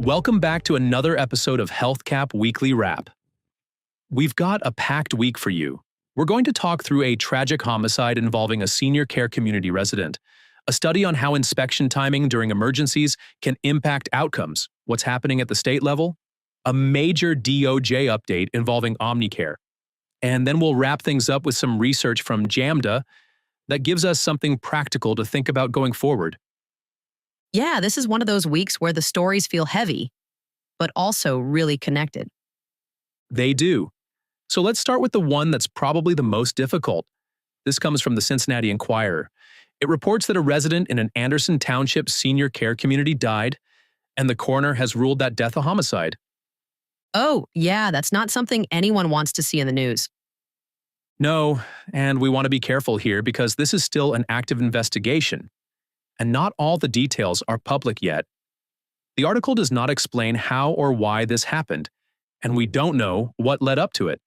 Welcome back to another episode of HealthCap Weekly Wrap. We've got a packed week for you. We're going to talk through a tragic homicide involving a senior care community resident, a study on how inspection timing during emergencies can impact outcomes, what's happening at the state level, a major DOJ update involving Omnicare, and then we'll wrap things up with some research from JAMDA that gives us something practical to think about going forward. Yeah, this is one of those weeks where the stories feel heavy, but also really connected. They do. So let's start with the one that's probably the most difficult. This comes from the Cincinnati Enquirer. It reports that a resident in an Anderson Township senior care community died, and the coroner has ruled that death a homicide. Oh, yeah, that's not something anyone wants to see in the news. No, and we want to be careful here because this is still an active investigation, and not all the details are public yet. The article does not explain how or why this happened, and we don't know what led up to it.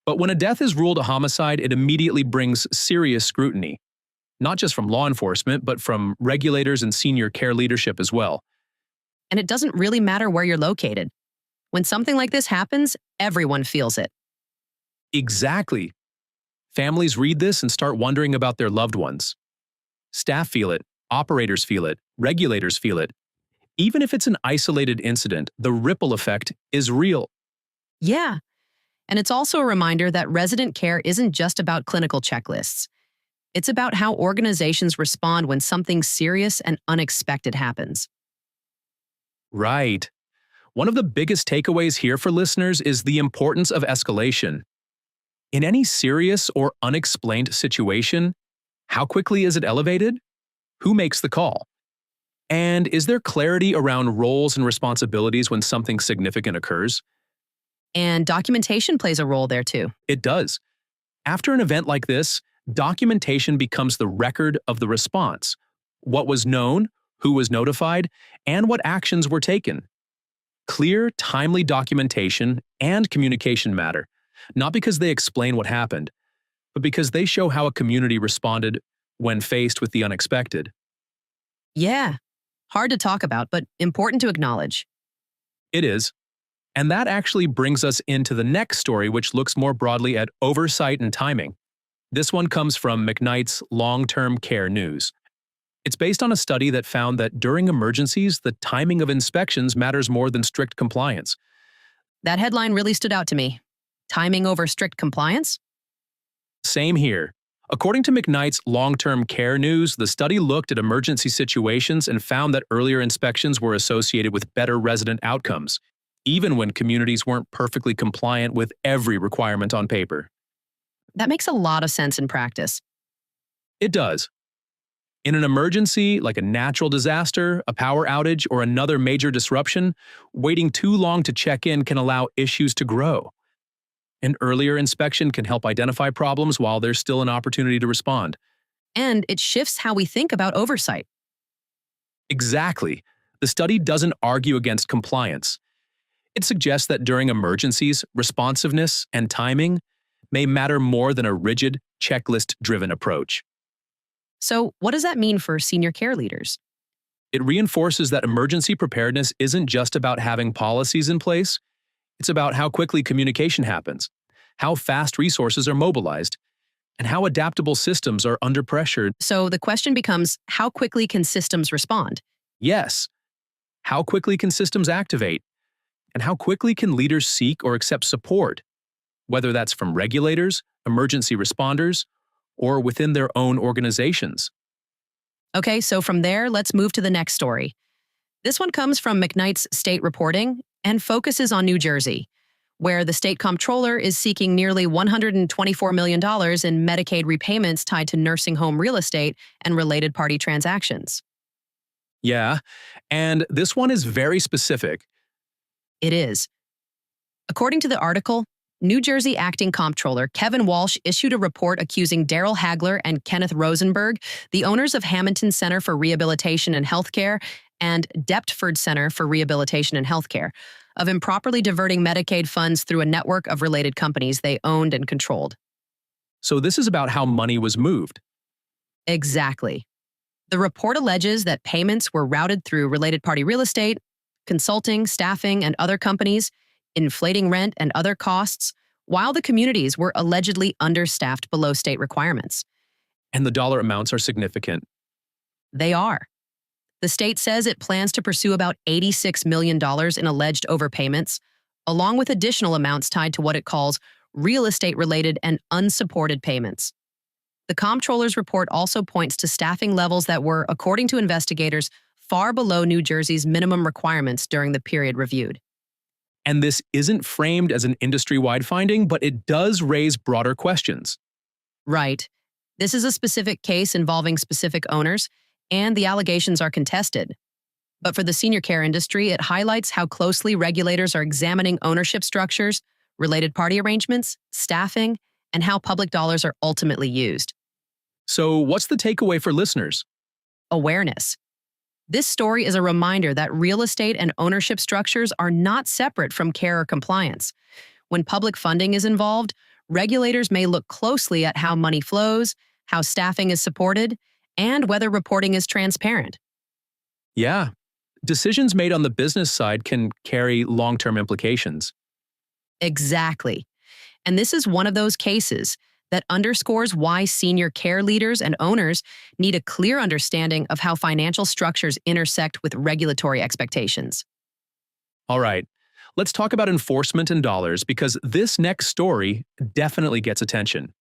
But when a death is ruled a homicide, it immediately brings serious scrutiny, not just from law enforcement, but from regulators and senior care leadership as well. And it doesn't really matter where you're located. When something like this happens, everyone feels it. Exactly. Families read this and start wondering about their loved ones. Staff feel it, operators feel it, regulators feel it. Even if it's an isolated incident, the ripple effect is real. Yeah. And it's also a reminder that resident care isn't just about clinical checklists. It's about how organizations respond when something serious and unexpected happens. Right. One of the biggest takeaways here for listeners is the importance of escalation. In any serious or unexplained situation, how quickly is it elevated? Who makes the call? And is there clarity around roles and responsibilities when something significant occurs? And documentation plays a role there too. It does. After an event like this, documentation becomes the record of the response. What was known, who was notified, and what actions were taken. Clear, timely documentation and communication matter, not because they explain what happened, but because they show how a community responded when faced with the unexpected. Yeah. Hard to talk about, but important to acknowledge. It is. And that actually brings us into the next story, which looks more broadly at oversight and timing. This one comes from McKnight's Long-Term Care News. It's based on a study that found that during emergencies, the timing of inspections matters more than strict compliance. That headline really stood out to me. Timing over strict compliance? Same here. According to McKnight's Long-Term Care News, the study looked at emergency situations and found that earlier inspections were associated with better resident outcomes, even when communities weren't perfectly compliant with every requirement on paper. That makes a lot of sense in practice. It does. In an emergency, like a natural disaster, a power outage, or another major disruption, waiting too long to check in can allow issues to grow. An earlier inspection can help identify problems while there's still an opportunity to respond. And it shifts how we think about oversight. Exactly. The study doesn't argue against compliance. It suggests that during emergencies, responsiveness and timing may matter more than a rigid, checklist-driven approach. So, what does that mean for senior care leaders? It reinforces that emergency preparedness isn't just about having policies in place. It's about how quickly communication happens, how fast resources are mobilized, and how adaptable systems are under pressure. So the question becomes, how quickly can systems respond? Yes. How quickly can systems activate? And how quickly can leaders seek or accept support, whether that's from regulators, emergency responders, or within their own organizations? Okay, so from there, let's move to the next story. This one comes from McKnight's State Reporting and focuses on New Jersey, where the state comptroller is seeking nearly $124 million in Medicaid repayments tied to nursing home real estate and related party transactions. Yeah, and this one is very specific. It is. According to the article, New Jersey Acting Comptroller Kevin Walsh issued a report accusing Daryl Hagler and Kenneth Rosenberg, the owners of Hamilton Center for Rehabilitation and Healthcare and Deptford Center for Rehabilitation and Healthcare, of improperly diverting Medicaid funds through a network of related companies they owned and controlled. So this is about how money was moved. Exactly. The report alleges that payments were routed through related party real estate, consulting, staffing, and other companies, inflating rent and other costs, while the communities were allegedly understaffed below state requirements. And the dollar amounts are significant. They are. The state says it plans to pursue about $86 million in alleged overpayments, along with additional amounts tied to what it calls real estate-related and unsupported payments. The comptroller's report also points to staffing levels that were, according to investigators, far below New Jersey's minimum requirements during the period reviewed. And this isn't framed as an industry-wide finding, but it does raise broader questions. Right. This is a specific case involving specific owners, and the allegations are contested. But for the senior care industry, it highlights how closely regulators are examining ownership structures, related party arrangements, staffing, and how public dollars are ultimately used. So what's the takeaway for listeners? Awareness. This story is a reminder that real estate and ownership structures are not separate from care or compliance. When public funding is involved, regulators may look closely at how money flows, how staffing is supported, and whether reporting is transparent. Yeah, decisions made on the business side can carry long-term implications. Exactly. And this is one of those cases that underscores why senior care leaders and owners need a clear understanding of how financial structures intersect with regulatory expectations. All right, let's talk about enforcement and dollars because this next story definitely gets attention.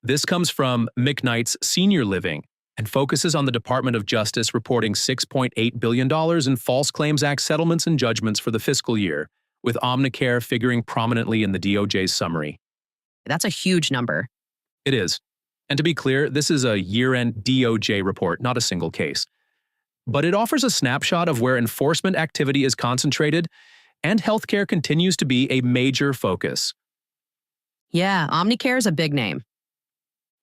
This comes from McKnight's Senior Living and focuses on the Department of Justice reporting $6.8 billion in False Claims Act settlements and judgments for the fiscal year, with Omnicare figuring prominently in the DOJ's summary. That's a huge number. It is. And to be clear, this is a year-end DOJ report, not a single case. But it offers a snapshot of where enforcement activity is concentrated, and healthcare continues to be a major focus. Yeah, Omnicare is a big name.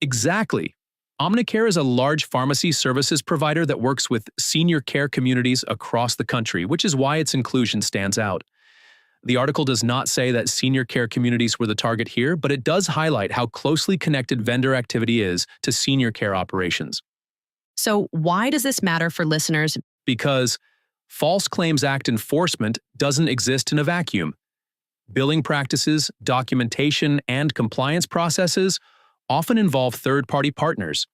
Exactly. Omnicare is a large pharmacy services provider that works with senior care communities across the country, which is why its inclusion stands out. The article does not say that senior care communities were the target here, but it does highlight how closely connected vendor activity is to senior care operations. So why does this matter for listeners? Because False Claims Act enforcement doesn't exist in a vacuum. Billing practices, documentation, and compliance processes often involve third-party partners.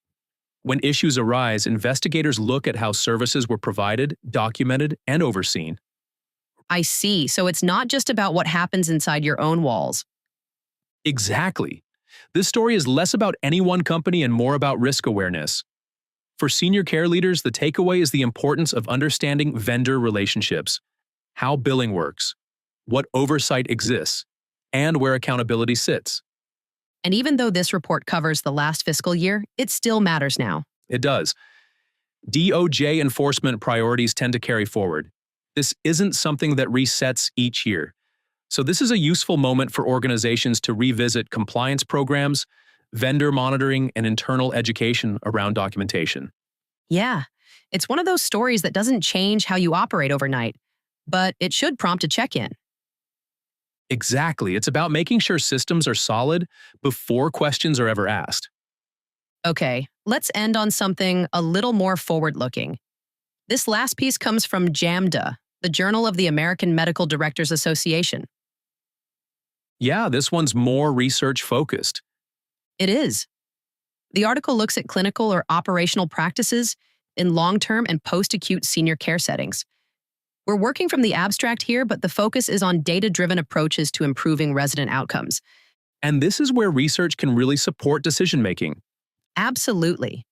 When issues arise, investigators look at how services were provided, documented, and overseen. I see. So it's not just about what happens inside your own walls. Exactly. This story is less about any one company and more about risk awareness. For senior care leaders, the takeaway is the importance of understanding vendor relationships, how billing works, what oversight exists, and where accountability sits. And even though this report covers the last fiscal year, it still matters now. It does. DOJ enforcement priorities tend to carry forward. This isn't something that resets each year. So this is a useful moment for organizations to revisit compliance programs, vendor monitoring, and internal education around documentation. Yeah, it's one of those stories that doesn't change how you operate overnight, but it should prompt a check-in. Exactly. It's about making sure systems are solid before questions are ever asked. Okay, let's end on something a little more forward-looking. This last piece comes from JAMDA, the Journal of the American Medical Directors Association. Yeah, this one's more research-focused. It is. The article looks at clinical or operational practices in long-term and post-acute senior care settings. We're working from the abstract here, but the focus is on data-driven approaches to improving resident outcomes. And this is where research can really support decision-making. Absolutely.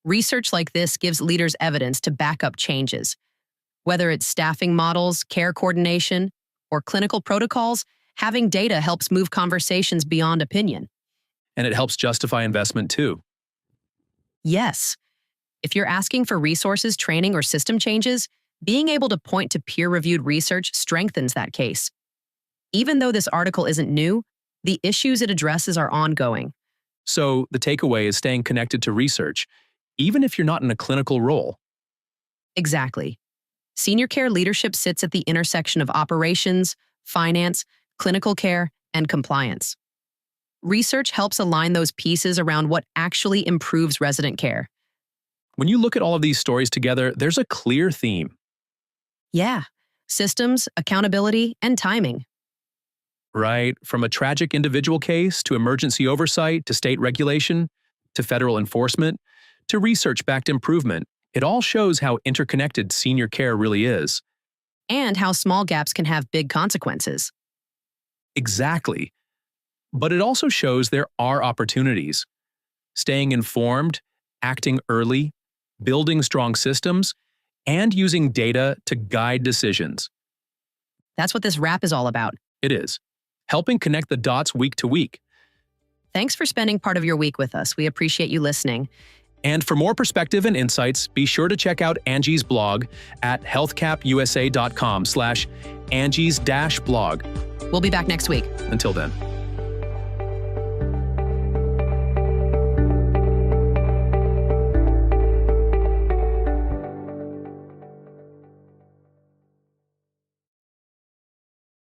Research like this gives leaders evidence to back up changes. Whether it's staffing models, care coordination, or clinical protocols, having data helps move conversations beyond opinion. And it helps justify investment too. Yes. If you're asking for resources, training, or system changes, being able to point to peer-reviewed research strengthens that case. Even though this article isn't new, the issues it addresses are ongoing. So the takeaway is staying connected to research, even if you're not in a clinical role. Exactly. Senior care leadership sits at the intersection of operations, finance, clinical care, and compliance. Research helps align those pieces around what actually improves resident care. When you look at all of these stories together, there's a clear theme. Yeah, systems, accountability, and timing. Right, from a tragic individual case to emergency oversight to state regulation to federal enforcement to research-backed improvement, it all shows how interconnected senior care really is. And how small gaps can have big consequences. Exactly. But it also shows there are opportunities. Staying informed, acting early, building strong systems, and using data to guide decisions. That's what this wrap is all about. It is. Helping connect the dots week to week. Thanks for spending part of your week with us. We appreciate you listening. And for more perspective and insights, be sure to check out Angie's blog at healthcapusa.com/Angie's-blog. We'll be back next week. Until then.